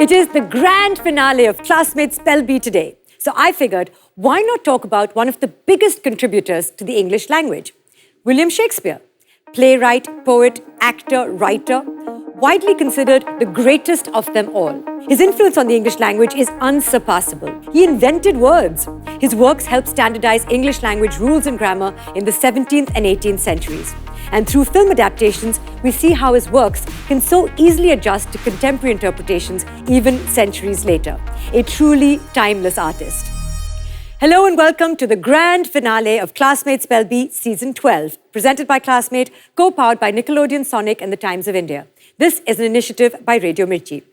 It is the grand finale of Classmate Spell Bee today. So I figured, why not talk about one of the biggest contributors to the English language? William Shakespeare. Playwright, poet, actor, writer, widely considered the greatest of them all. His influence on the English language is unsurpassable. He invented words. His works helped standardize English language rules and grammar in the 17th and 18th centuries. And through film adaptations, we see how his works can so easily adjust to contemporary interpretations even centuries later. A truly timeless artist. Hello and welcome to the grand finale of Classmate Spell Bee Season 12, presented by Classmate, co-powered by Nickelodeon, Sonic and the Times of India. This is an initiative by Radio Mirchi.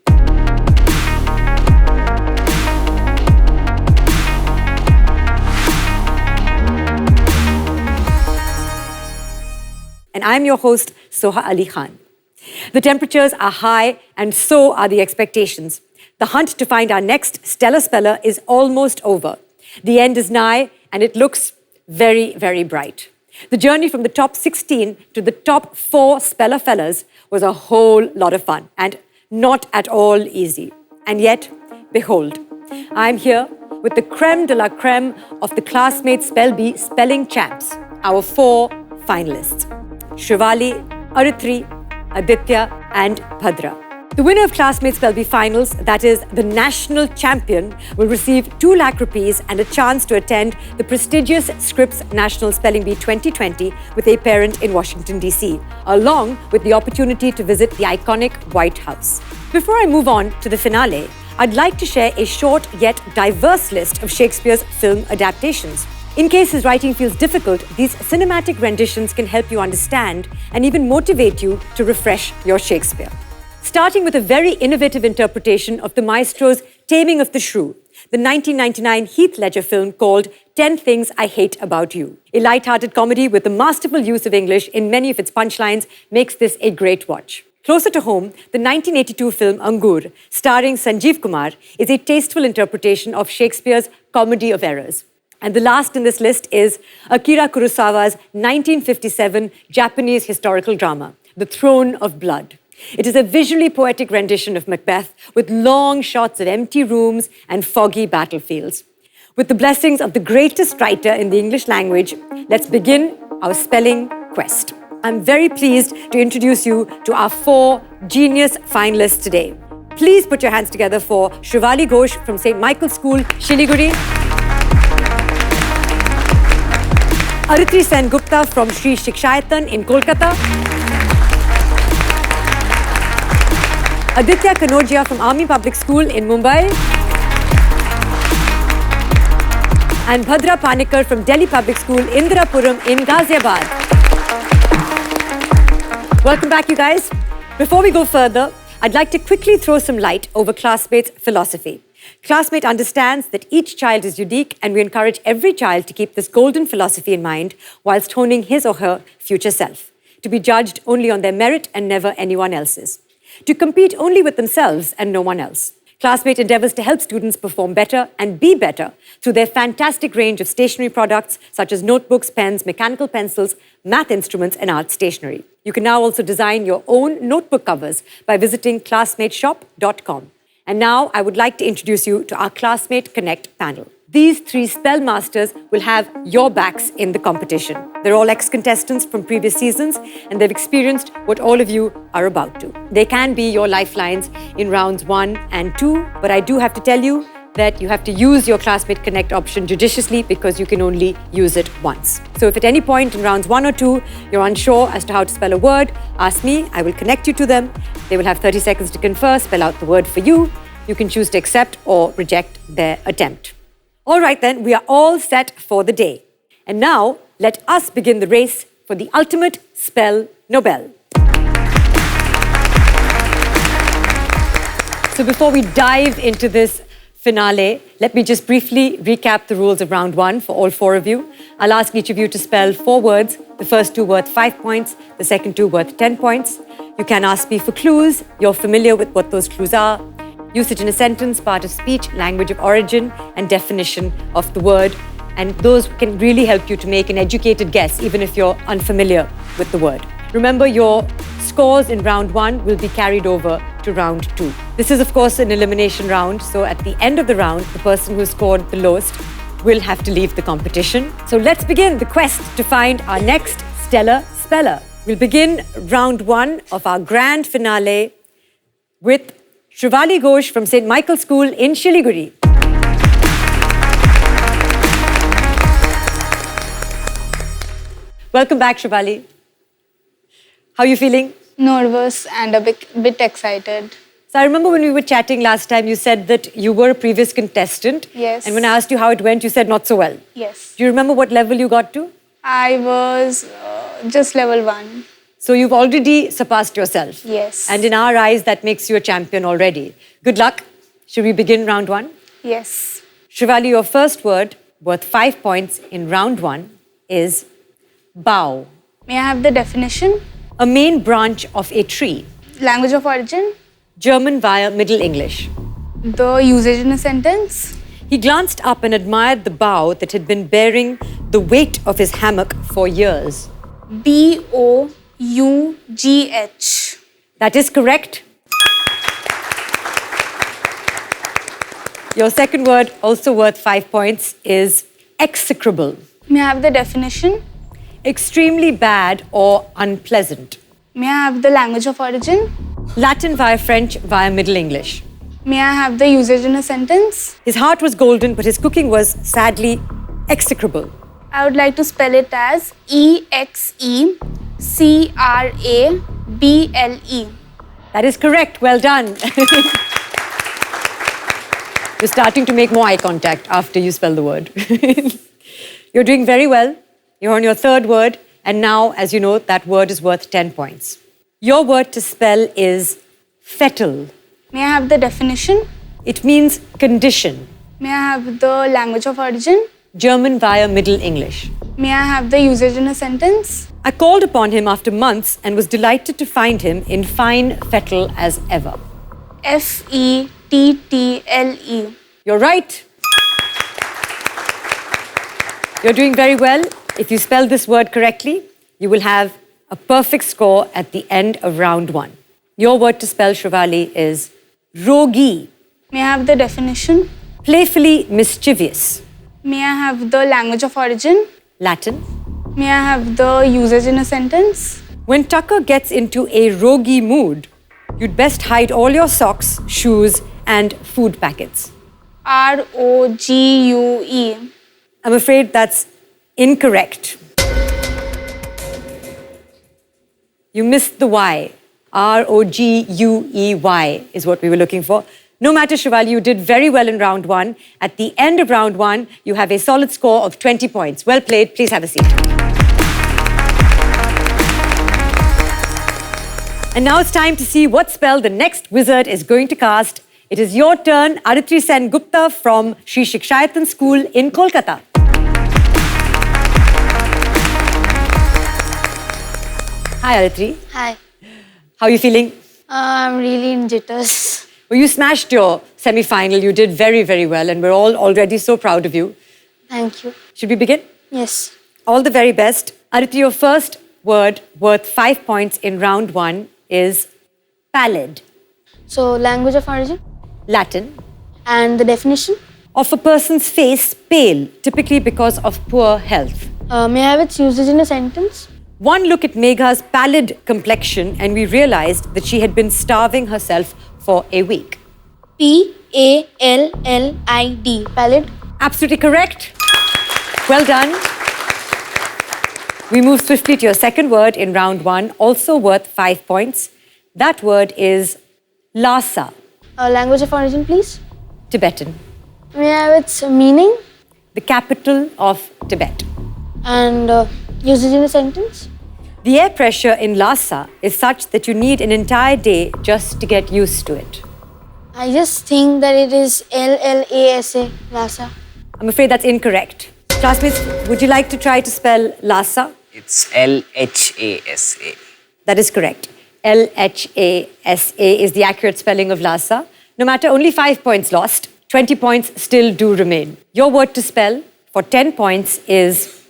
And I'm your host, Soha Ali Khan. The temperatures are high and so are the expectations. The hunt to find our next stellar speller is almost over. The end is nigh and it looks very, very bright. The journey from the top 16 to the top 4 speller fellas was a whole lot of fun and not at all easy. And yet, behold, I'm here with the creme de la creme of the Classmate Spell Bee spelling champs, our 4 finalists. Shivali, Arithri, Aditya and Bhadra. The winner of Classmate Spell Bee finals, that is the national champion, will receive 2 lakh rupees and a chance to attend the prestigious Scripps National Spelling Bee 2020 with a parent in Washington, D.C., along with the opportunity to visit the iconic White House. Before I move on to the finale, I'd like to share a short yet diverse list of Shakespeare's film adaptations. In case his writing feels difficult, these cinematic renditions can help you understand and even motivate you to refresh your Shakespeare. Starting with a very innovative interpretation of the maestro's Taming of the Shrew, the 1999 Heath Ledger film called 10 Things I Hate About You. A light-hearted comedy with the masterful use of English in many of its punchlines makes this a great watch. Closer to home, the 1982 film Angur, starring Sanjeev Kumar, is a tasteful interpretation of Shakespeare's Comedy of Errors. And the last in this list is Akira Kurosawa's 1957 Japanese historical drama, The Throne of Blood. It is a visually poetic rendition of Macbeth with long shots of empty rooms and foggy battlefields. With the blessings of the greatest writer in the English language, let's begin our spelling quest. I'm very pleased to introduce you to our 4 genius finalists today. Please put your hands together for Shivali Ghosh from St. Michael's School, Shiliguri. Arithri Sen Gupta from Sri Shikshayatan in Kolkata. Aditya Kanodia from Army Public School in Mumbai. And Bhadra Panikar from Delhi Public School, Indirapuram in Ghaziabad. Welcome back, you guys. Before we go further, I'd like to quickly throw some light over Classmate's philosophy. Classmate understands that each child is unique and we encourage every child to keep this golden philosophy in mind whilst honing his or her future self, to be judged only on their merit and never anyone else's, to compete only with themselves and no one else. Classmate endeavors to help students perform better and be better through their fantastic range of stationery products such as notebooks, pens, mechanical pencils, math instruments and art stationery. You can now also design your own notebook covers by visiting classmateshop.com. And now I would like to introduce you to our Classmate Connect panel. These 3 spell masters will have your backs in the competition. They're all ex-contestants from previous seasons and they've experienced what all of you are about to. They can be your lifelines in rounds 1 and 2, but I do have to tell you that you have to use your Classmate Connect option judiciously because you can only use it once. So if at any point in rounds 1 or 2, you're unsure as to how to spell a word, ask me, I will connect you to them. They will have 30 seconds to confer, spell out the word for you. You can choose to accept or reject their attempt. All right then, we are all set for the day. And now, let us begin the race for the ultimate Spell Nobel. So before we dive into this finale, let me just briefly recap the rules of round 1 for all 4 of you. I'll ask each of you to spell 4 words, the first 2 worth 5 points, the second 2 worth 10 points. You can ask me for clues. You're familiar with what those clues are. Usage in a sentence, part of speech, language of origin, and definition of the word. And those can really help you to make an educated guess, even if you're unfamiliar with the word. Remember, your scores in round 1 will be carried over to round 2. This is, of course, an elimination round. So at the end of the round, the person who scored the lowest will have to leave the competition. So let's begin the quest to find our next stellar speller. We'll begin round 1 of our grand finale with Shivali Ghosh from St. Michael's School in Shiliguri. Welcome back, Shivali. How are you feeling? Nervous and a bit excited. So I remember when we were chatting last time, you said that you were a previous contestant. Yes. And when I asked you how it went, you said not so well. Yes. Do you remember what level you got to? I was just level 1. So you've already surpassed yourself. Yes. And in our eyes, that makes you a champion already. Good luck. Should we begin round 1? Yes. Shivali, your first word, worth 5 points in round 1, is bough. May I have the definition? A main branch of a tree. Language of origin? German via Middle English. The usage in a sentence? He glanced up and admired the bough that had been bearing the weight of his hammock for years. BOUGH. That is correct. Your second word, also worth 5 points, is execrable. May I have the definition? Extremely bad or unpleasant. May I have the language of origin? Latin via French via Middle English. May I have the usage in a sentence? His heart was golden, but his cooking was sadly execrable. I would like to spell it as EXECRABLE. That is correct. Well done. You're starting to make more eye contact after you spell the word. You're doing very well. You're on your third word. And now, as you know, that word is worth 10 points. Your word to spell is FETTLE. May I have the definition? It means condition. May I have the language of origin? German via Middle English. May I have the usage in a sentence? I called upon him after months and was delighted to find him in fine fettle as ever. FETTLE. You're right. You're doing very well. If you spell this word correctly, you will have a perfect score at the end of round 1. Your word to spell, Shivali, is rogi. May I have the definition? Playfully mischievous. May I have the language of origin? Latin. May I have the usage in a sentence? When Tucker gets into a rogi mood, you'd best hide all your socks, shoes, and food packets. ROGUE. I'm afraid that's incorrect. You missed the Y. ROGUEY is what we were looking for. No matter, Shivali, you did very well in round 1. At the end of round 1, you have a solid score of 20 points. Well played. Please have a seat. And now it's time to see what spell the next wizard is going to cast. It is your turn, Aditri Sen Gupta from Sri Shikshayatan School in Kolkata. Hi, Aditri. Hi. How are you feeling? I'm really in jitters. Well, you smashed your semi-final. You did very, very well, and we're all already so proud of you. Thank you. Should we begin? Yes. All the very best. Aditri, your first word worth 5 points in round 1 is pallid. So, language of origin Latin. and the definition? Of a person's face pale, typically because of poor health. May I have its usage in a sentence? One look at Megha's pallid complexion and we realized that she had been starving herself for a week. PALLID. Pallid. Absolutely correct. Well done. We move swiftly to your second word in round 1, also worth 5 points. That word is LHASA. Language of origin, please. Tibetan. May I have its meaning The capital of Tibet. and usage in a sentence? The air pressure in Lhasa is such that you need an entire day just to get used to it. I just think that it is LLASA. LHASA. I'm afraid that's incorrect. Classmates, would you like to try to spell Lhasa? It's LHASA. That is correct. LHASA is the accurate spelling of Lhasa. No matter, only 5 points lost. 20 points still do remain. Your word to spell for 10 points is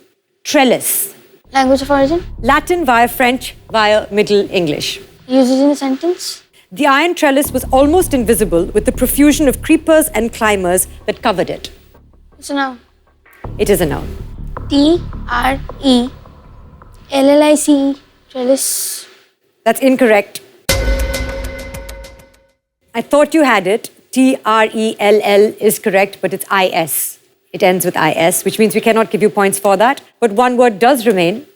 trellis. Language of origin? Latin via French via Middle English. Usage in a sentence? The iron trellis was almost invisible with the profusion of creepers and climbers that covered it. It's a noun. It is a noun. TRELLICE, trellis. That's incorrect. I thought you had it. TRELL is correct, but it's IS. It ends with IS, which means we cannot give you points for that. But one word does remain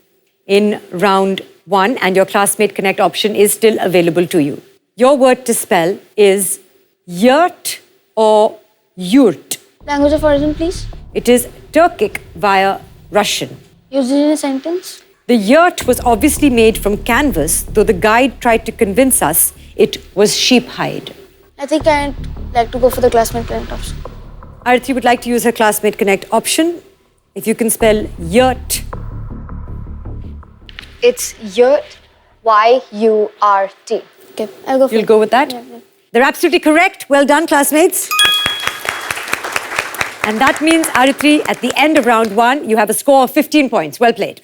in round 1, and your Classmate Connect option is still available to you. Your word to spell is yurt or yurt. Language of origin, please. It is Turkic via Russian. Use it in a sentence. The yurt was obviously made from canvas, though the guide tried to convince us it was sheep hide. I think I'd like to go for the Classmate Connect option. Arati would like to use her Classmate Connect option. If you can spell yurt. It's yurt, Y-U-R-T. Okay, I'll go for You'll it. go with that? Yeah. They're absolutely correct. Well done, classmates. And that means, Arati, at the end of round 1, you have a score of 15 points. Well played.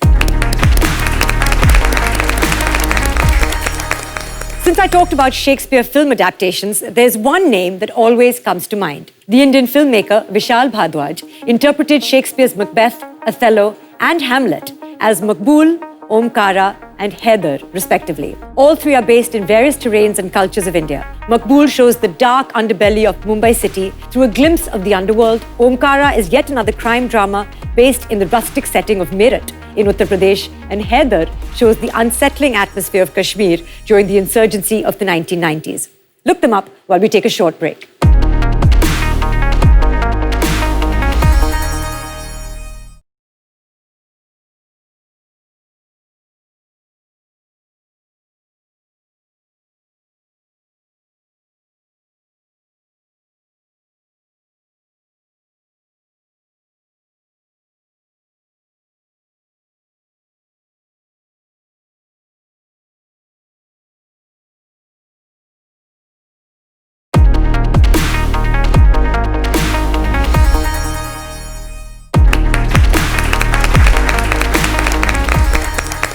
Since I talked about Shakespeare film adaptations, there's one name that always comes to mind. The Indian filmmaker Vishal Bhardwaj interpreted Shakespeare's Macbeth, Othello, and Hamlet as Maqbool, Omkara, and Heather, respectively. All three are based in various terrains and cultures of India. Maqbool shows the dark underbelly of Mumbai city through a glimpse of the underworld. Omkara is yet another crime drama based in the rustic setting of Meerut in Uttar Pradesh, and Heather shows the unsettling atmosphere of Kashmir during the insurgency of the 1990s. Look them up while we take a short break.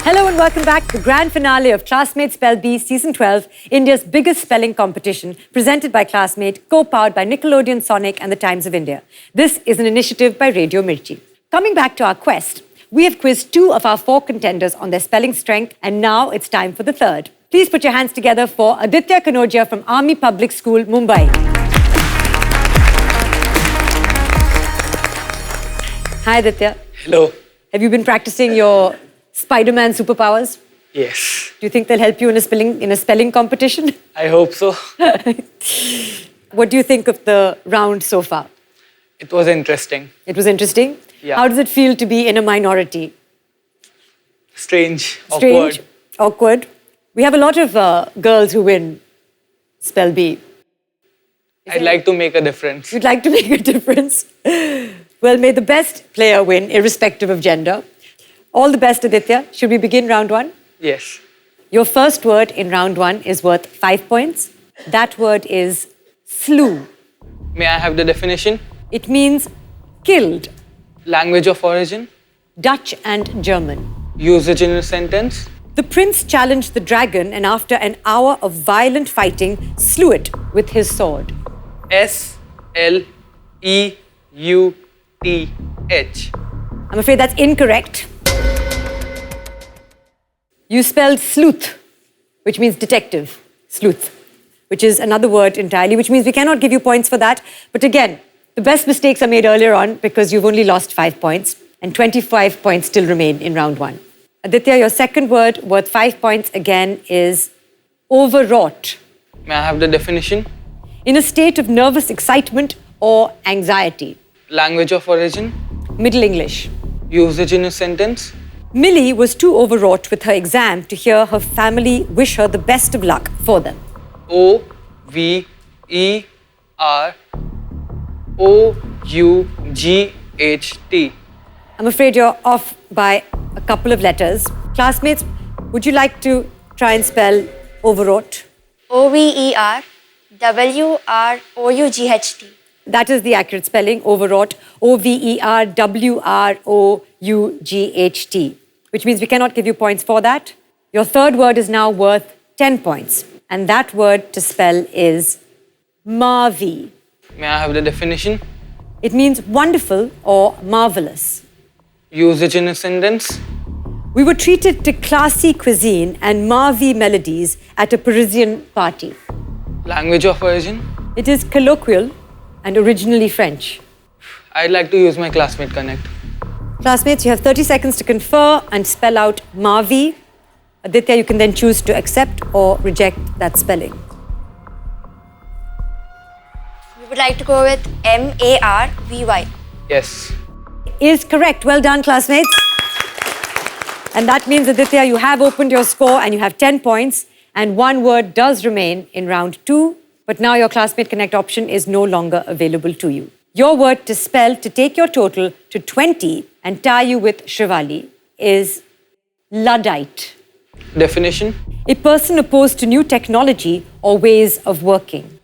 Hello and welcome back to the grand finale of Classmate Spell Bee Season 12, India's biggest spelling competition, presented by Classmate, co-powered by Nickelodeon, Sonic and the Times of India. This is an initiative by Radio Mirchi. Coming back to our quest, we have quizzed 2 of our 4 contenders on their spelling strength, and now it's time for the third. Please put your hands together for Aditya Kanodia from Army Public School, Mumbai. Hi, Aditya. Hello. Have you been practicing your Spider-Man superpowers? Yes. Do you think they'll help you in a spelling competition? I hope so. What do you think of the round so far? It was interesting. It was interesting? Yeah. How does it feel to be in a minority? Strange. Strange? Awkward? We have a lot of girls who win Spell Bee. I'd like to make a difference. You'd like to make a difference? Well, may the best player win, irrespective of gender. All the best, Aditya. Should we begin round 1? Yes. Your first word in round 1 is worth 5 points. That word is slew. May I have the definition? It means killed. Language of origin? Dutch and German. Usage in a sentence? The prince challenged the dragon and after an hour of violent fighting, slew it with his sword. S-L-E-U-T-H. I'm afraid that's incorrect. You spelled sleuth, which means detective, sleuth, which is another word entirely, which means we cannot give you points for that. But again, the best mistakes are made earlier on because you've only lost 5 points and 25 points still remain in round 1. Aditya, your second word worth 5 points again is overwrought. May I have the definition? In a state of nervous excitement or anxiety. Language of origin? Middle English. Usage in a sentence? Millie was too overwrought with her exam to hear her family wish her the best of luck for them. O-V-E-R-O-U-G-H-T. I'm afraid you're off by a couple of letters. Classmates, would you like to try and spell overwrought? OVERWROUGHT. That is the accurate spelling, overwrought. OVERWROUGHT, which means we cannot give you points for that. Your third word is now worth 10 points. And that word to spell is Marvi. May I have the definition? It means wonderful or marvelous. Usage in a sentence. We were treated to classy cuisine and Marvi melodies at a Parisian party. Language of origin. It is colloquial and originally French. I'd like to use my Classmate Connect. Classmates, you have 30 seconds to confer and spell out Marvi. Aditya, you can then choose to accept or reject that spelling. We would like to go with Marvy. Yes. Is correct. Well done, classmates. And that means, Aditya, you have opened your score and you have 10 points. And one word does remain in round 2. But now your Classmate Connect option is no longer available to you. Your word to spell to take your total to 20 and tie you with Shivali is Luddite. Definition. A person opposed to new technology or ways of working.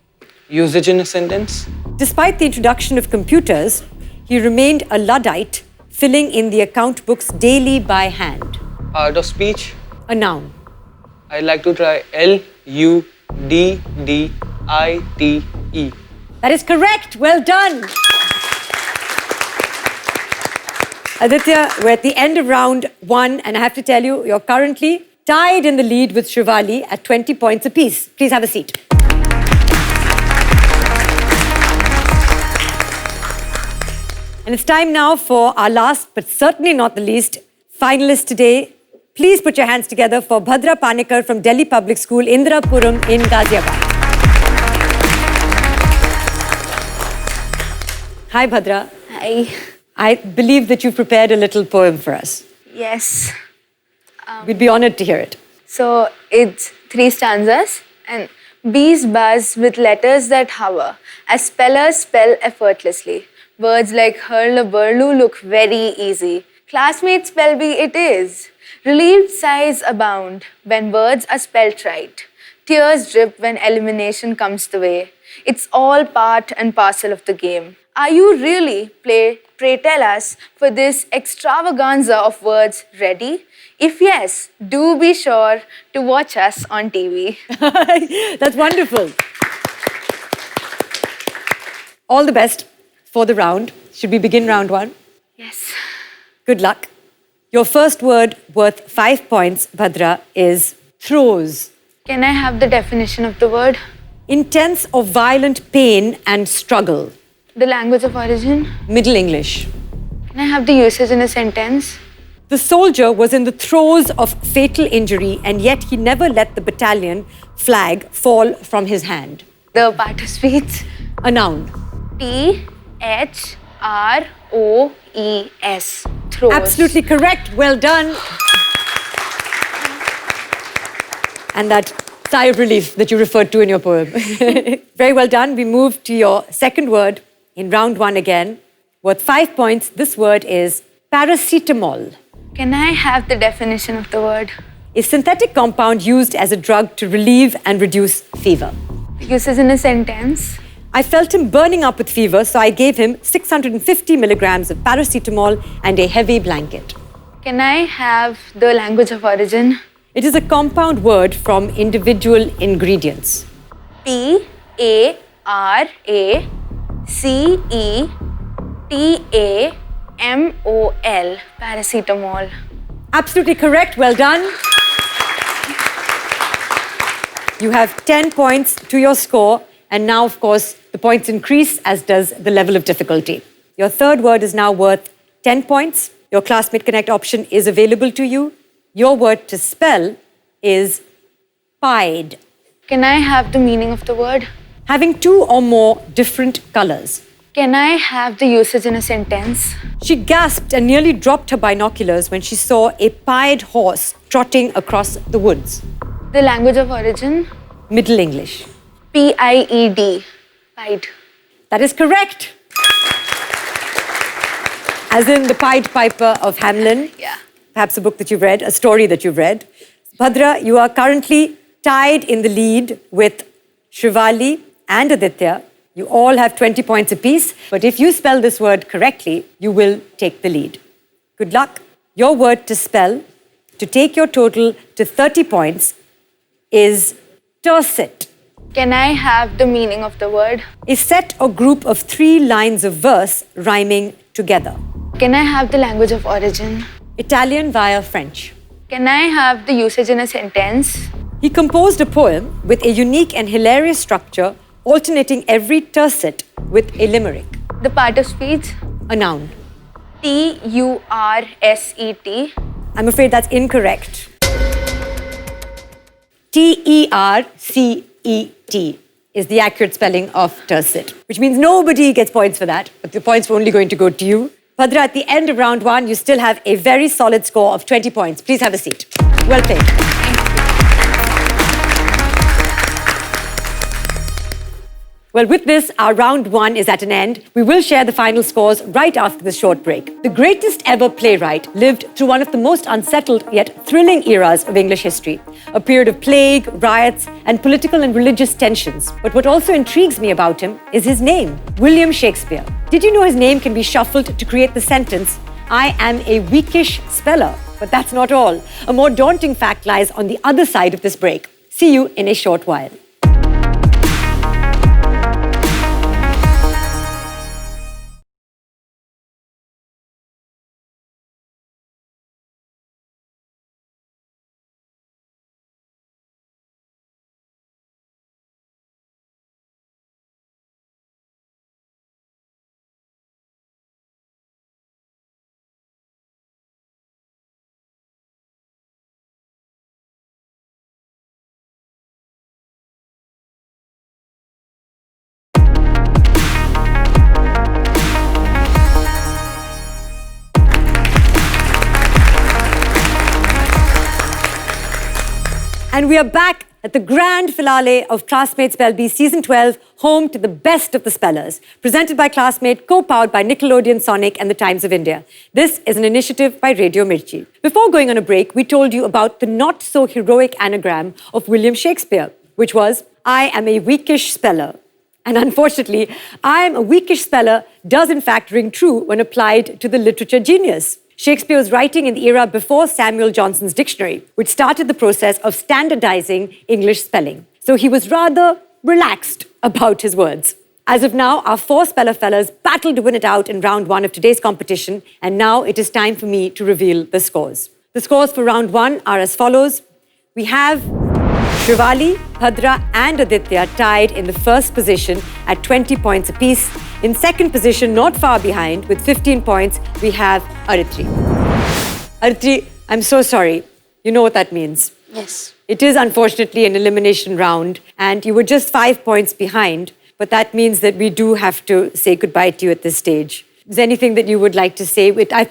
Usage in a sentence. Despite the introduction of computers, he remained a Luddite, filling in the account books daily by hand. Part of speech. A noun. I'd like to try Luddite. That is correct. Well done. Aditya, we're at the end of round 1, and I have to tell you, you're currently tied in the lead with Shivali at 20 points apiece. Please have a seat. And it's time now for our last, but certainly not the least, finalist today. Please put your hands together for Bhadra Panikar from Delhi Public School, Indrapuram in Ghaziabad. Hi, Bhadra. Hi. I believe that you've prepared a little poem for us. Yes. We'd be honored to hear it. So it's 3 stanzas, and bees buzz with letters that hover as spellers spell effortlessly. Words like hurl-a-burlu look very easy. Classmate spell bee it is. Relieved sighs abound when words are spelled right. Tears drip when elimination comes the way. It's all part and parcel of the game. Are you really, pray tell us, for this extravaganza of words ready? If yes, do be sure to watch us on TV. That's wonderful. All the best for the round. Should we begin round 1? Yes. Good luck. Your first word worth 5 points, Bhadra, is throes. Can I have the definition of the word? Intense or violent pain and struggle. The language of origin? Middle English. Can I have the usage in a sentence? The soldier was in the throes of fatal injury, and yet he never let the battalion flag fall from his hand. The part of speech? A noun. Throes. Throes. Absolutely correct. Well done. And that sigh of relief that you referred to in your poem. Very well done. We move to your second word in round 1 again. Worth 5 points. This word is paracetamol. Can I have the definition of the word? A synthetic compound used as a drug to relieve and reduce fever. Usage in a sentence? I felt him burning up with fever, so I gave him 650 milligrams of paracetamol and a heavy blanket. Can I have the language of origin? It is a compound word from individual ingredients. Paracetamol. Paracetamol. Absolutely correct. Well done. You have 10 points to your score. And now, of course, the points increase, as does the level of difficulty. Your third word is now worth 10 points. Your Classmate Connect option is available to you. Your word to spell is pied. Can I have the meaning of the word? Having 2 or more different colors. Can I have the usage in a sentence? She gasped and nearly dropped her binoculars when she saw a pied horse trotting across the woods. The language of origin? Middle English. Pied. Pied. That is correct. As in the Pied Piper of Hamelin. Yeah. Perhaps a book that you've read, a story that you've read. Bhadra, you are currently tied in the lead with Shivali and Aditya. You all have 20 points apiece, but if you spell this word correctly, you will take the lead. Good luck. Your word to spell, to take your total to 30 points, is TERCET. Can I have the meaning of the word? A set or group of 3 lines of verse rhyming together. Can I have the language of origin? Italian via French. Can I have the usage in a sentence? He composed a poem with a unique and hilarious structure, alternating every tercet with a limerick. The part of speech? A noun. TURSET. I'm afraid that's incorrect. TERCET is the accurate spelling of tercet, which means nobody gets points for that, but the points were only going to go to you. Bhadra, at the end of round 1, you still have a very solid score of 20 points. Please have a seat. Well played. Well, with this, our round 1 is at an end. We will share the final scores right after this short break. The greatest ever playwright lived through one of the most unsettled yet thrilling eras of English history, a period of plague, riots, and political and religious tensions. But what also intrigues me about him is his name, William Shakespeare. Did you know his name can be shuffled to create the sentence, "I am a weakish speller"? But that's not all. A more daunting fact lies on the other side of this break. See you in a short while. And we are back at the grand finale of Classmate Spell Bee Season 12, home to the best of the spellers, presented by Classmate, co-powered by Nickelodeon, Sonic and the Times of India. This is an initiative by Radio Mirchi. Before going on a break, we told you about the not-so-heroic anagram of William Shakespeare, which was, "I am a weakish speller." And unfortunately, "I am a weakish speller" does in fact ring true when applied to the literature genius. Shakespeare was writing in the era before Samuel Johnson's dictionary, which started the process of standardizing English spelling. So he was rather relaxed about his words. As of now, our 4 speller fellas battled to win it out in round 1 of today's competition, and now it is time for me to reveal the scores. The scores for round 1 are as follows. We have Shivali, Bhadra and Aditya tied in the first position at 20 points apiece. In second position, not far behind, with 15 points, we have Aritri. Aritri, I'm so sorry. You know what that means. Yes. It is unfortunately an elimination round, and you were just 5 points behind, but that means that we do have to say goodbye to you at this stage. Is there anything that you would like to say? I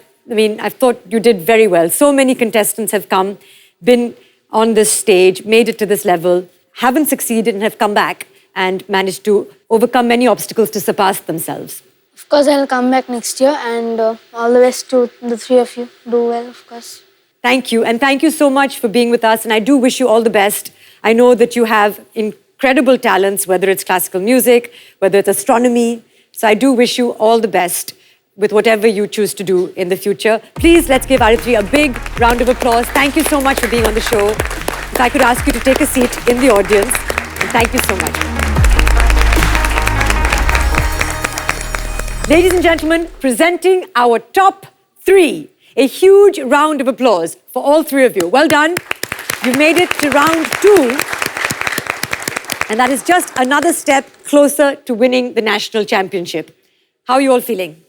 thought you did very well. So many contestants have come, been on this stage, made it to this level, haven't succeeded and have come back and managed to overcome many obstacles to surpass themselves. Of course, I'll come back next year, and all the best to the 3 of you. Do well, of course. Thank you, and thank you so much for being with us, and I do wish you all the best. I know that you have incredible talents, whether it's classical music, whether it's astronomy, so I do wish you all the best with whatever you choose to do in the future. Please, let's give Aritri a big round of applause. Thank you so much for being on the show. If I could ask you to take a seat in the audience, and thank you so much. Ladies and gentlemen, presenting our top 3. A huge round of applause for all 3 of you. Well done. You've made it to round 2. And that is just another step closer to winning the national championship. How are you all feeling?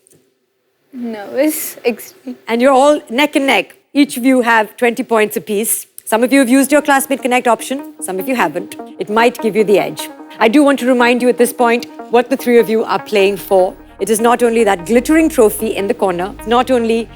Nervous, extreme. And you're all neck and neck. Each of you have 20 points apiece. Some of you have used your Classmate Connect option. Some of you haven't. It might give you the edge. I do want to remind you at this point what the 3 of you are playing for. It is not only that glittering trophy in the corner, not only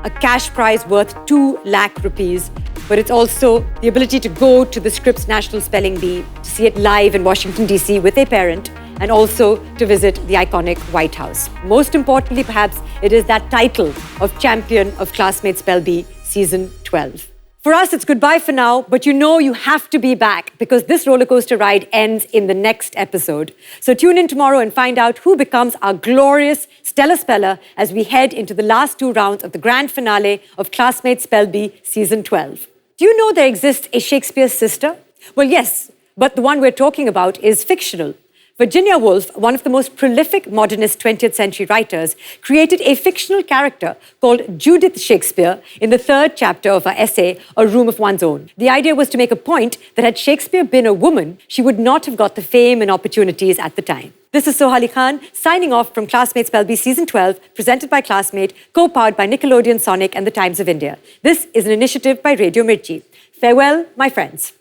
a cash prize worth 2 lakh rupees, but it's also the ability to go to the Scripps National Spelling Bee, to see it live in Washington, D.C. with a parent, and also to visit the iconic White House. Most importantly, perhaps, it is that title of Champion of Classmate Spell Bee Season 12. For us, it's goodbye for now, but you know you have to be back because this roller coaster ride ends in the next episode. So tune in tomorrow and find out who becomes our glorious Stellar Speller as we head into the last 2 rounds of the grand finale of Classmate Spell Bee Season 12. Do you know there exists a Shakespeare's sister? Well, yes, But the one we're talking about is fictional. Virginia Woolf, one of the most prolific modernist 20th century writers, created a fictional character called Judith Shakespeare in the 3rd chapter of her essay, A Room of One's Own. The idea was to make a point that had Shakespeare been a woman, she would not have got the fame and opportunities at the time. This is Sohali Khan, signing off from Classmate's Spell Bee Season 12, presented by Classmate, co-powered by Nickelodeon, Sonic and the Times of India. This is an initiative by Radio Mirchi. Farewell, my friends.